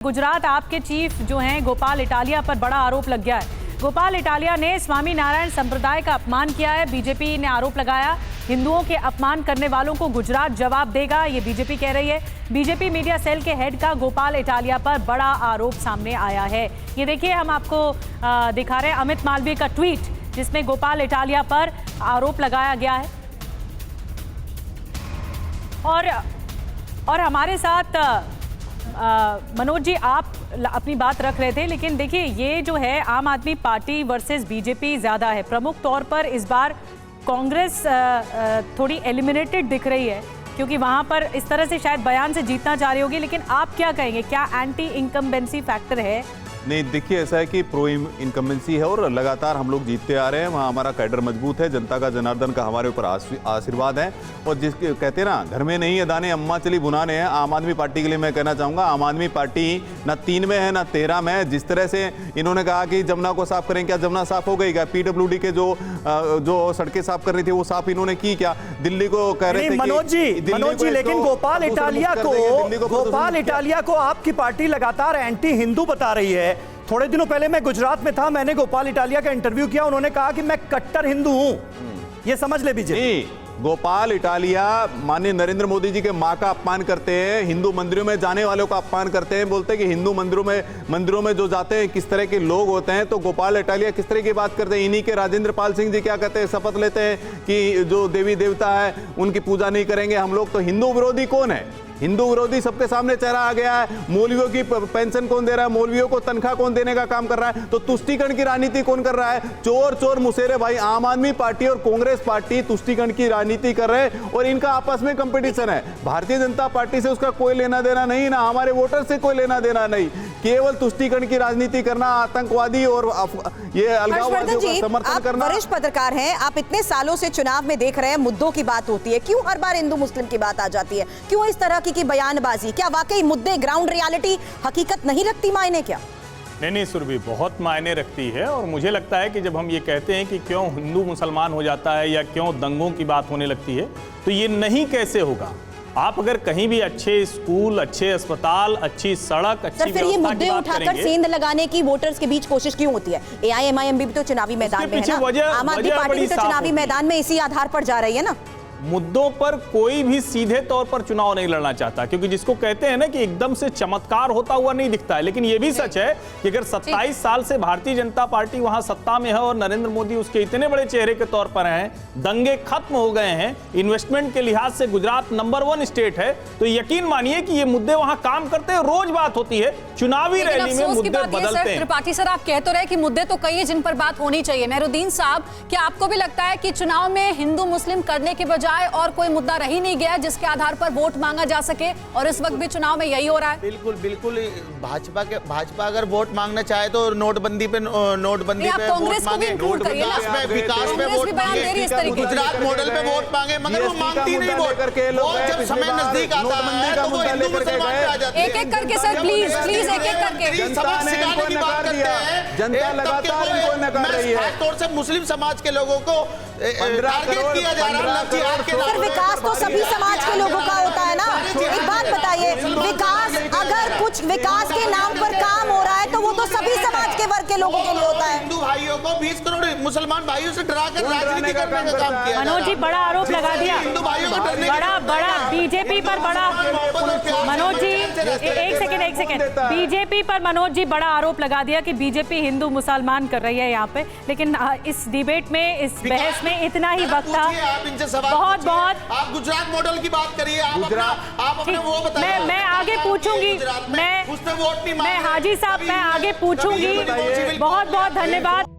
गुजरात आपके चीफ जो हैं गोपाल इटालिया पर बड़ा आरोप लग गया है। गोपाल इटालिया ने स्वामी नारायण संप्रदाय का अपमान किया है। बीजेपी ने आरोप लगाया हिंदुओं के अपमान करने वालों को गुजरात जवाब देगा, ये बीजेपी कह रही है। बीजेपी मीडिया सेल के हेड का गोपाल इटालिया पर बड़ा आरोप सामने आया है। ये देखिए, हम आपको दिखा रहे हैं अमित मालवीय का ट्वीट जिसमें गोपाल इटालिया पर आरोप लगाया गया है। और हमारे साथ मनोज जी, आप अपनी बात रख रहे थे, लेकिन देखिए ये जो है आम आदमी पार्टी वर्सेस बीजेपी ज़्यादा है। प्रमुख तौर पर इस बार कांग्रेस थोड़ी एलिमिनेटेड दिख रही है क्योंकि वहाँ पर इस तरह से शायद बयान से जीतना चाह रही होगी, लेकिन आप क्या कहेंगे, क्या एंटी इनकम्बेंसी फैक्टर है? नहीं, देखिए ऐसा है कि प्रो इनकम्बेंसी है और लगातार हम लोग जीतते आ रहे हैं। वहाँ हमारा कैडर मजबूत है, जनता का जनार्दन का हमारे ऊपर आशीर्वाद है। और जिसके कहते हैं ना, घर में नहीं है दाने अम्मा चली बुनाने हैं। आम आदमी पार्टी के लिए मैं कहना चाहूँगा, आम आदमी पार्टी ना 3 में है ना 13 में है। जिस तरह से इन्होंने कहा कि जमुना को साफ करें, क्या जमुना साफ हो गई? क्या PWD के जो सड़कें साफ करनी थी वो साफ इन्होंने की? क्या दिल्ली को कह रहे थे मनोज जी, लेकिन गोपाल इटालिया को आपकी पार्टी लगातार एंटी हिंदू बता रही है। थोड़े दिनों पहले मैं गुजरात में था, मैंने गोपाल इटालिया का इंटरव्यू किया, उन्होंने कहा कि मैं कट्टर हिंदू हूं। ये समझ ले बीजेपी। गोपाल इटालिया माननीय नरेंद्र मोदी जी के मां का अपमान करते हैं, हिंदू मंदिरों में जाने वालों का अपमान करते हैं, बोलते हैं कि हिंदू मंदिरों में जो जाते हैं किस तरह के लोग होते हैं। तो गोपाल इटालिया किस तरह की बात करते हैं? इन्हीं के राजेंद्र पाल सिंह जी क्या कहते हैं, शपथ लेते हैं कि जो देवी देवता है उनकी पूजा नहीं करेंगे हम लोग। तो हिंदू विरोधी कौन है? हिंदू विरोधी सबके सामने चेहरा आ गया है। मौलवियों की पेंशन कौन दे रहा है? मौलवियों को तनख्वाह कौन देने का काम कर रहा है? तो तुष्टीकरण की राजनीति कौन कर रहा है? चोर चोर मुसेरे भाई, आम आदमी पार्टी और कांग्रेस पार्टी तुष्टीकरण की राजनीति कर रहे हैं और इनका आपस में कंपटीशन है। भारतीय जनता पार्टी से उसका कोई लेना देना नहीं, ना हमारे वोटर से कोई लेना देना नहीं। केवल तुष्टीकरण की राजनीति करना, आतंकवादी और ये अलगाववादियों का समर्थन करना। वरिष्ठ पत्रकार हैं, आप इतने सालों से चुनाव में देख रहे हैं, मुद्दों की बात होती है, क्यों हर बार हिंदू मुस्लिम की बात आ जाती है? क्यों इस तरह की बयानबाजी? क्या वाकई मुद्दे, ग्राउंड रियलिटी, हकीकत नहीं रखती मायने? क्या नहीं सुरभि, बहुत मायने रखती है। और मुझे लगता है कि जब हम ये कहते हैं कि क्यों हिंदू मुसलमान हो जाता है या क्यों दंगों की बात होने लगती है, तो ये नहीं कैसे होगा। आप अगर कहीं भी अच्छे स्कूल, अच्छे अस्पताल, अच्छी सड़क, अच्छी फिर ये मुद्दे उठाकर सेंध लगाने की वोटर्स के बीच कोशिश क्यों होती है? AIMIM भी तो चुनावी मैदान में है ना, आम आदमी पार्टी भी तो चुनावी मैदान में इसी आधार पर जा रही है ना। मुद्दों पर कोई भी सीधे तौर पर चुनाव नहीं लड़ना चाहता, क्योंकि जिसको कहते हैं ना कि एकदम से चमत्कार होता हुआ नहीं दिखता है। लेकिन यह भी सच है कि अगर 27 साल से भारतीय जनता पार्टी वहां सत्ता में है और नरेंद्र मोदी उसके इतने बड़े चेहरे के तौर पर हैं, दंगे खत्म हो गए हैं, इन्वेस्टमेंट के लिहाज से गुजरात नंबर 1 स्टेट है, तो यकीन मानिए कि ये मुद्दे वहां काम करते हैं। रोज बात होती है, चुनावी रैली में मुद्दे बदलते हैं। त्रिपाठी सर, आप कह तो रहे कि मुद्दे तो कई है जिन पर बात होनी चाहिए। मेहरुद्दीन साहब, क्या आपको भी लगता है कि चुनाव में हिंदू मुस्लिम करने के बजाय और कोई मुद्दा रह ही नहीं गया जिसके आधार पर वोट मांगा जा सके, और इस वक्त भी चुनाव में यही हो रहा है? बिल्कुल भाजपा अगर वोट मांगना चाहे तो नोटबंदी पे कांग्रेस को भी इंक्लूड करिए ना, विकास पे वोट मांगे, गुजरात मॉडल पे वोट मांगे, मगर वो मांगती नहीं वोट। जब समय नजदीक आता है तो वो हिंदू मुसलमान पे आ जाती है। एक-एक करके सर, प्लीज एक-एक करके सबक सिखाने की बात करते हैं। जनता लगातार इनको नकार रही है। खासतौर से मुस्लिम समाज के लोगों को टारगेट किया जा रहा है। विकास तो सभी समाज के लोगों का होता है ना। एक बात बताइए, विकास अगर कुछ विकास के नाम पर काम हो रहा है तो वो तो सभी समाज के वर्ग के लोगों के लिए होता है। हिंदू भाइयों को 20 करोड़ मुसलमान भाइयों से डराकर राजनीति करने का काम किया। मनोज जी, बड़ा आरोप लगा दिया, हिंदू भाइयों को बड़ा बीजेपी पर बड़ा। मनोज जी, एक सेकंड, बीजेपी पर मनोज जी बड़ा आरोप लगा दिया कि बीजेपी हिंदू मुसलमान कर रही है यहाँ पे। लेकिन इस डिबेट में, इस बहस में इतना ही वक्त था। आप इनसे सवाल बहुत आप गुजरात मॉडल की बात करिए, आप अपने वो बताइए। मैं आगे पूछूंगी, मैं हाजी साहब, मैं आगे पूछूंगी। बहुत बहुत धन्यवाद।